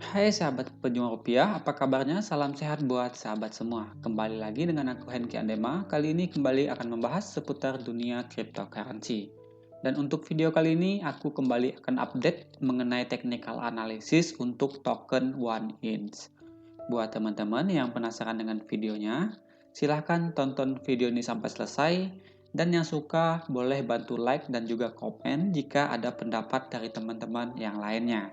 Hai sahabat pejuang rupiah, apa kabarnya? Salam sehat buat sahabat semua. Kembali lagi dengan aku Henki Andema. Kali ini kembali akan membahas seputar dunia cryptocurrency. Dan untuk video kali ini aku kembali akan update mengenai technical analysis untuk token One Inch. Buat teman-teman yang penasaran dengan videonya, silahkan tonton video ini sampai selesai. Dan yang suka boleh bantu like dan juga komen jika ada pendapat dari teman-teman yang lainnya.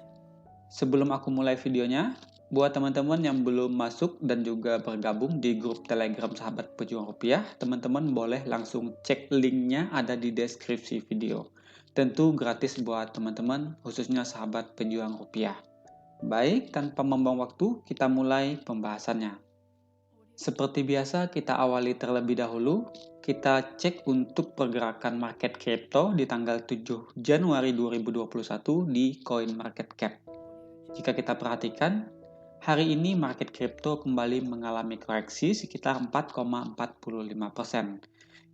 Sebelum aku mulai videonya, buat teman-teman yang belum masuk dan juga bergabung di grup Telegram Sahabat Pejuang Rupiah, teman-teman boleh langsung cek linknya ada di deskripsi video. Tentu gratis buat teman-teman, khususnya sahabat pejuang rupiah. Baik, tanpa membuang waktu, kita mulai pembahasannya. Seperti biasa, kita awali terlebih dahulu. Kita cek untuk pergerakan market crypto di tanggal 7 Januari 2021 di CoinMarketCap. Jika kita perhatikan, hari ini market crypto kembali mengalami koreksi sekitar 4,45%.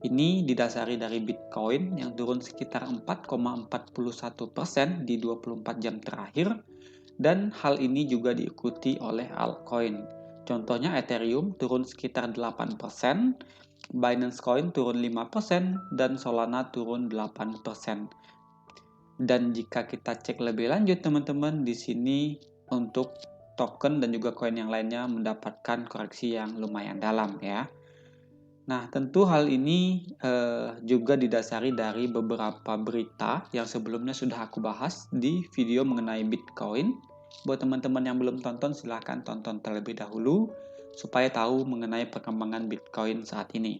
Ini didasari dari Bitcoin yang turun sekitar 4,41% di 24 jam terakhir, dan hal ini juga diikuti oleh altcoin. Contohnya Ethereum turun sekitar 8%, Binance Coin turun 5%, dan Solana turun 8%. Dan jika kita cek lebih lanjut teman-teman, di sini untuk token dan juga koin yang lainnya mendapatkan koreksi yang lumayan dalam ya. Nah, tentu hal ini juga didasari dari beberapa berita yang sebelumnya sudah aku bahas di video mengenai Bitcoin. Buat teman-teman yang belum tonton, silahkan tonton terlebih dahulu supaya tahu mengenai perkembangan Bitcoin saat ini.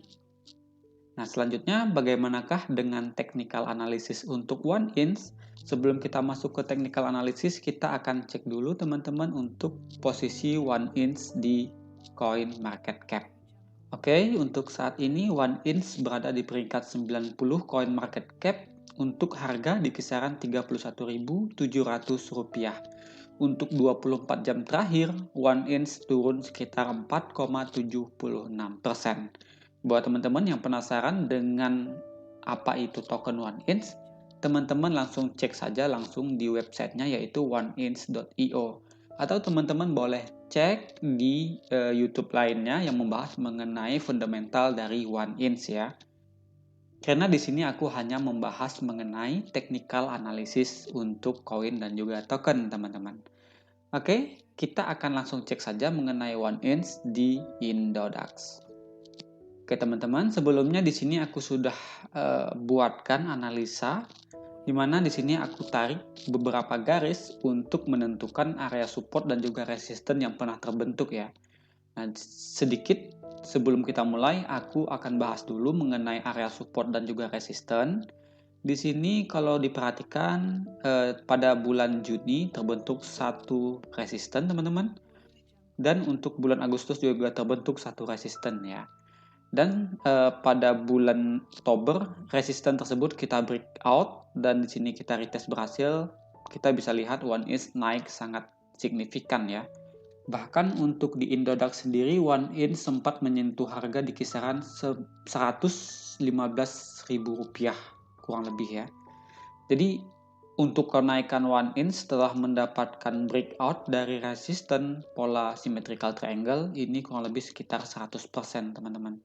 Nah, selanjutnya bagaimanakah dengan technical analysis untuk One Inch? Sebelum kita masuk ke technical analysis, kita akan cek dulu teman-teman untuk posisi One Inch di Coin Market Cap. Oke, untuk saat ini One Inch berada di peringkat 90 Coin Market Cap untuk harga di kisaran Rp31.700. Untuk 24 jam terakhir, One Inch turun sekitar 4,76%. Buat teman-teman yang penasaran dengan apa itu token One Inch, teman-teman langsung cek saja langsung di websitenya yaitu oneinch.io. Atau teman-teman boleh cek di YouTube lainnya yang membahas mengenai fundamental dari One Inch ya. Karena di sini aku hanya membahas mengenai technical analysis untuk koin dan juga token teman-teman. Oke, kita akan langsung cek saja mengenai One Inch di Indodax. Oke teman-teman, sebelumnya di sini aku sudah buatkan analisa, di mana di sini aku tarik beberapa garis untuk menentukan area support dan juga resisten yang pernah terbentuk ya. Nah, sedikit sebelum kita mulai, aku akan bahas dulu mengenai area support dan juga resisten. Di sini kalau diperhatikan pada bulan Juni terbentuk satu resisten teman-teman, dan untuk bulan Agustus juga terbentuk satu resisten ya. Dan pada bulan Oktober resisten tersebut kita breakout dan di sini kita retest berhasil. Kita bisa lihat One Inch naik sangat signifikan ya. Bahkan untuk di Indodax sendiri One Inch sempat menyentuh harga di kisaran Rp115.000 kurang lebih ya. Jadi untuk kenaikan One Inch setelah mendapatkan breakout dari resisten pola symmetrical triangle ini kurang lebih sekitar 100% teman-teman.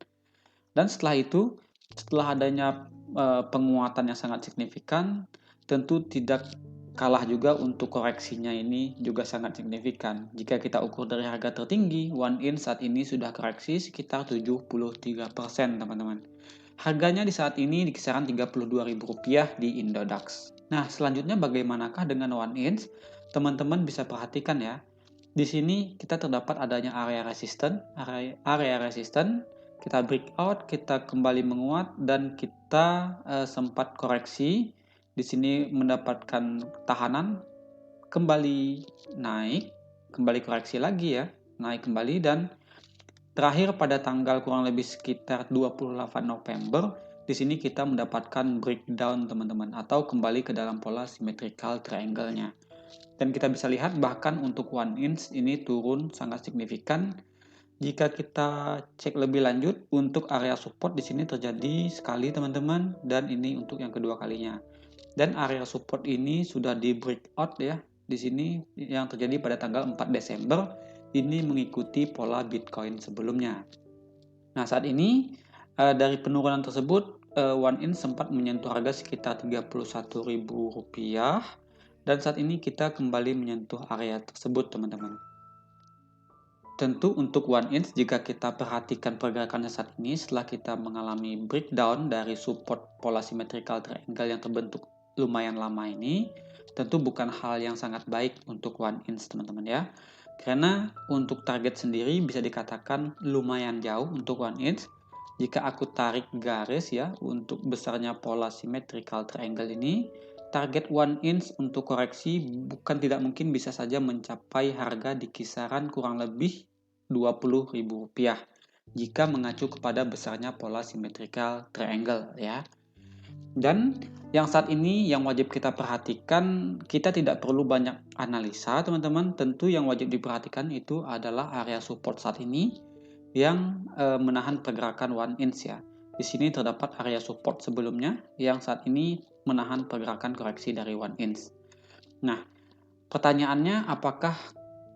Dan setelah itu, setelah adanya penguatan yang sangat signifikan, tentu tidak kalah juga untuk koreksinya ini juga sangat signifikan. Jika kita ukur dari harga tertinggi, One Inch saat ini sudah koreksi sekitar 73% teman-teman. Harganya di saat ini di kisaran Rp32.000 di Indodax. Nah, selanjutnya bagaimanakah dengan One Inch? Teman-teman bisa perhatikan ya. Di sini kita terdapat adanya area resisten, kita breakout, kita kembali menguat dan kita sempat koreksi. Di sini mendapatkan tahanan, kembali naik, kembali koreksi lagi ya, naik kembali dan terakhir pada tanggal kurang lebih sekitar 28 November, di sini kita mendapatkan breakdown teman-teman atau kembali ke dalam pola symmetrical triangle-nya. Dan kita bisa lihat bahkan untuk One Inch ini turun sangat signifikan. Jika kita cek lebih lanjut untuk area support di sini terjadi sekali teman-teman dan ini untuk yang kedua kalinya. Dan area support ini sudah di breakout ya Di sini yang terjadi pada tanggal 4 Desember ini mengikuti pola Bitcoin sebelumnya. Nah, saat ini dari penurunan tersebut One Inch sempat menyentuh harga sekitar Rp31.000 dan saat ini kita kembali menyentuh area tersebut, teman-teman. Tentu untuk One Inch, jika kita perhatikan pergerakannya saat ini setelah kita mengalami breakdown dari support pola symmetrical triangle yang terbentuk lumayan lama ini, tentu bukan hal yang sangat baik untuk One Inch, teman-teman ya. Karena untuk target sendiri bisa dikatakan lumayan jauh untuk One Inch. Jika aku tarik garis ya untuk besarnya pola symmetrical triangle ini, target One Inch untuk koreksi bukan tidak mungkin bisa saja mencapai harga di kisaran kurang lebih Rp20.000 jika mengacu kepada besarnya pola symmetrical triangle ya. Dan yang saat ini yang wajib kita perhatikan, kita tidak perlu banyak analisa, teman-teman. Tentu yang wajib diperhatikan itu adalah area support saat ini yang menahan pergerakan One Inch ya. Di sini terdapat area support sebelumnya yang saat ini menahan pergerakan koreksi dari One Inch. Nah, pertanyaannya apakah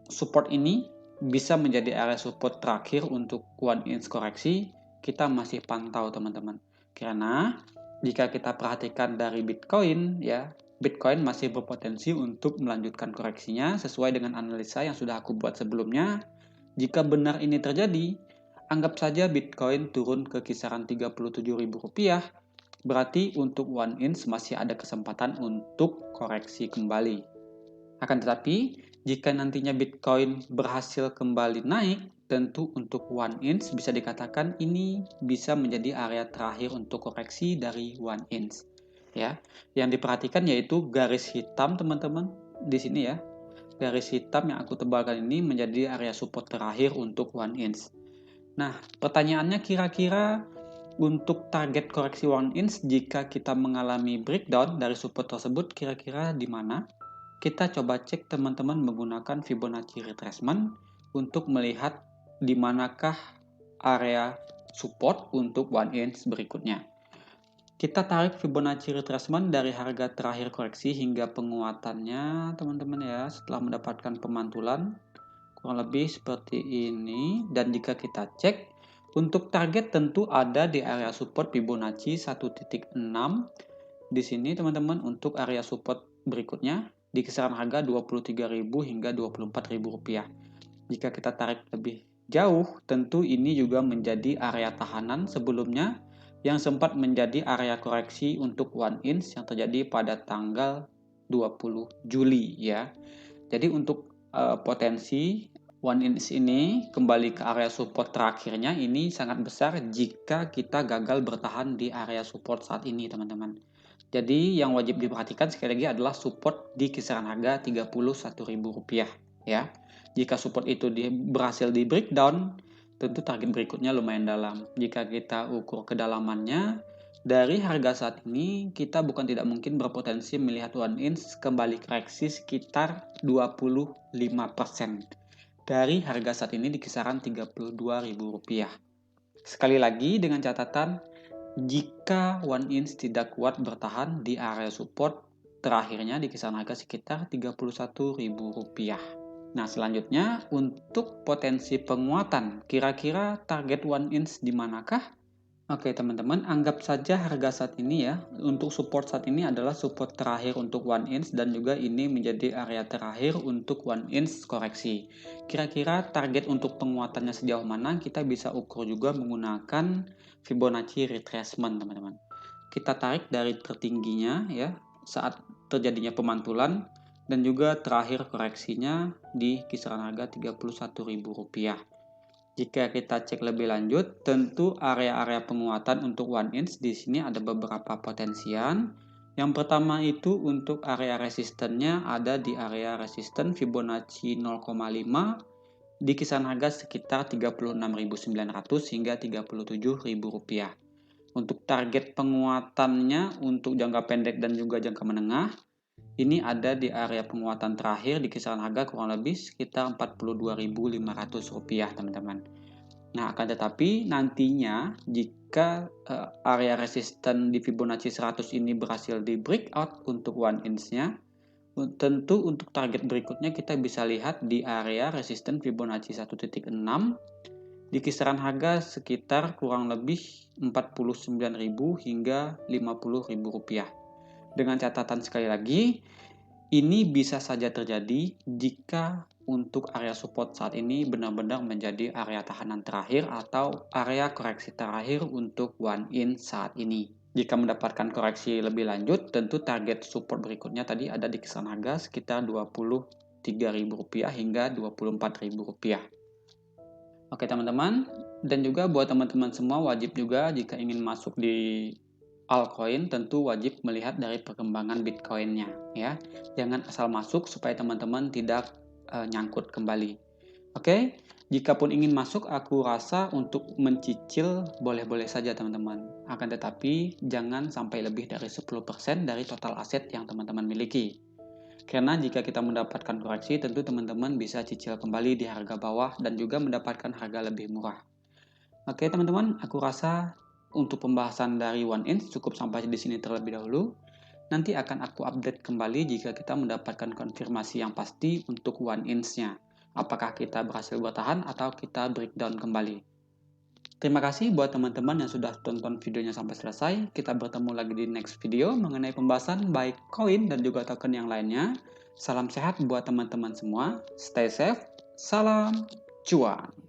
support ini bisa menjadi area support terakhir untuk One Inch koreksi? Kita masih pantau, teman-teman. Karena jika kita perhatikan dari Bitcoin ya, Bitcoin masih berpotensi untuk melanjutkan koreksinya sesuai dengan analisa yang sudah aku buat sebelumnya. Jika benar ini terjadi, anggap saja Bitcoin turun ke kisaran Rp37.000, berarti untuk One Inch masih ada kesempatan untuk koreksi kembali. Akan tetapi, jika nantinya Bitcoin berhasil kembali naik, tentu untuk One Inch bisa dikatakan ini bisa menjadi area terakhir untuk koreksi dari One Inch. Ya, yang diperhatikan yaitu garis hitam, teman-teman, di sini ya. Garis hitam yang aku tebalkan ini menjadi area support terakhir untuk One Inch. Nah, pertanyaannya kira-kira untuk target koreksi One Inch jika kita mengalami breakdown dari support tersebut kira-kira di mana? Kita coba cek, teman-teman, menggunakan Fibonacci retracement untuk melihat di manakah area support untuk One Inch berikutnya. Kita tarik Fibonacci retracement dari harga terakhir koreksi hingga penguatannya, teman-teman ya, setelah mendapatkan pemantulan kurang lebih seperti ini. Dan jika kita cek untuk target tentu ada di area support Fibonacci 1.6 di sini, teman-teman. Untuk area support berikutnya di kisaran harga Rp23.000 hingga Rp24.000. Jika kita tarik lebih jauh, tentu ini juga menjadi area tahanan sebelumnya yang sempat menjadi area koreksi untuk One Inch yang terjadi pada tanggal 20 Juli ya. Jadi untuk potensi One Inch ini kembali ke area support terakhirnya ini sangat besar jika kita gagal bertahan di area support saat ini, teman-teman. Jadi yang wajib diperhatikan sekali lagi adalah support di kisaran harga Rp31.000 ya. Jika support itu berhasil di breakdown, tentu target berikutnya lumayan dalam. Jika kita ukur kedalamannya, dari harga saat ini kita bukan tidak mungkin berpotensi melihat One Inch kembali koreksi sekitar 25% dari harga saat ini di kisaran Rp32.000. Sekali lagi dengan catatan, jika One Inch tidak kuat bertahan di area support terakhirnya di kisaran harga sekitar Rp31.000. Nah, selanjutnya untuk potensi penguatan, kira-kira target One Inch di manakah? Oke, teman-teman, anggap saja harga saat ini ya, untuk support saat ini adalah support terakhir untuk One Inch dan juga ini menjadi area terakhir untuk One Inch koreksi. Kira-kira target untuk penguatannya sejauh mana kita bisa ukur juga menggunakan Fibonacci retracement, teman-teman. Kita tarik dari tertingginya ya saat terjadinya pemantulan dan juga terakhir koreksinya di kisaran harga Rp31.000. Jika kita cek lebih lanjut, tentu area-area penguatan untuk One Inch di sini ada beberapa potensian. Yang pertama itu untuk area resistennya ada di area resisten Fibonacci 0,5 di kisaran harga sekitar Rp36.900 hingga Rp37.000. Untuk target penguatannya untuk jangka pendek dan juga jangka menengah, ini ada di area penguatan terakhir di kisaran harga kurang lebih sekitar Rp42.500, teman-teman. Nah, akan tetapi nantinya jika area resisten di Fibonacci 100 ini berhasil di breakout untuk One Inch-nya, Tentu untuk target berikutnya kita bisa lihat di area resisten Fibonacci 1.6 di kisaran harga sekitar kurang lebih 49.000 hingga 50.000 rupiah. Dengan catatan sekali lagi, ini bisa saja terjadi jika untuk area support saat ini benar-benar menjadi area tahanan terakhir atau area koreksi terakhir untuk one in saat ini. Jika mendapatkan koreksi lebih lanjut, tentu target support berikutnya tadi ada di kisaran harga sekitar Rp23.000 hingga Rp24.000. Oke teman-teman, dan juga buat teman-teman semua wajib juga jika ingin masuk di altcoin tentu wajib melihat dari perkembangan Bitcoin-nya ya. Jangan asal masuk supaya teman-teman tidak nyangkut kembali. Oke, jikapun ingin masuk, aku rasa untuk mencicil boleh-boleh saja teman-teman. Akan tetapi, jangan sampai lebih dari 10% dari total aset yang teman-teman miliki. Karena jika kita mendapatkan koreksi, tentu teman-teman bisa cicil kembali di harga bawah dan juga mendapatkan harga lebih murah. Oke teman-teman, aku rasa untuk pembahasan dari One Inch cukup sampai di sini terlebih dahulu. Nanti akan aku update kembali jika kita mendapatkan konfirmasi yang pasti untuk One Inch-nya. Apakah kita berhasil bertahan atau kita breakdown kembali. Terima kasih buat teman-teman yang sudah tonton videonya sampai selesai. Kita bertemu lagi di next video mengenai pembahasan baik koin dan juga token yang lainnya. Salam sehat buat teman-teman semua. Stay safe. Salam cuan.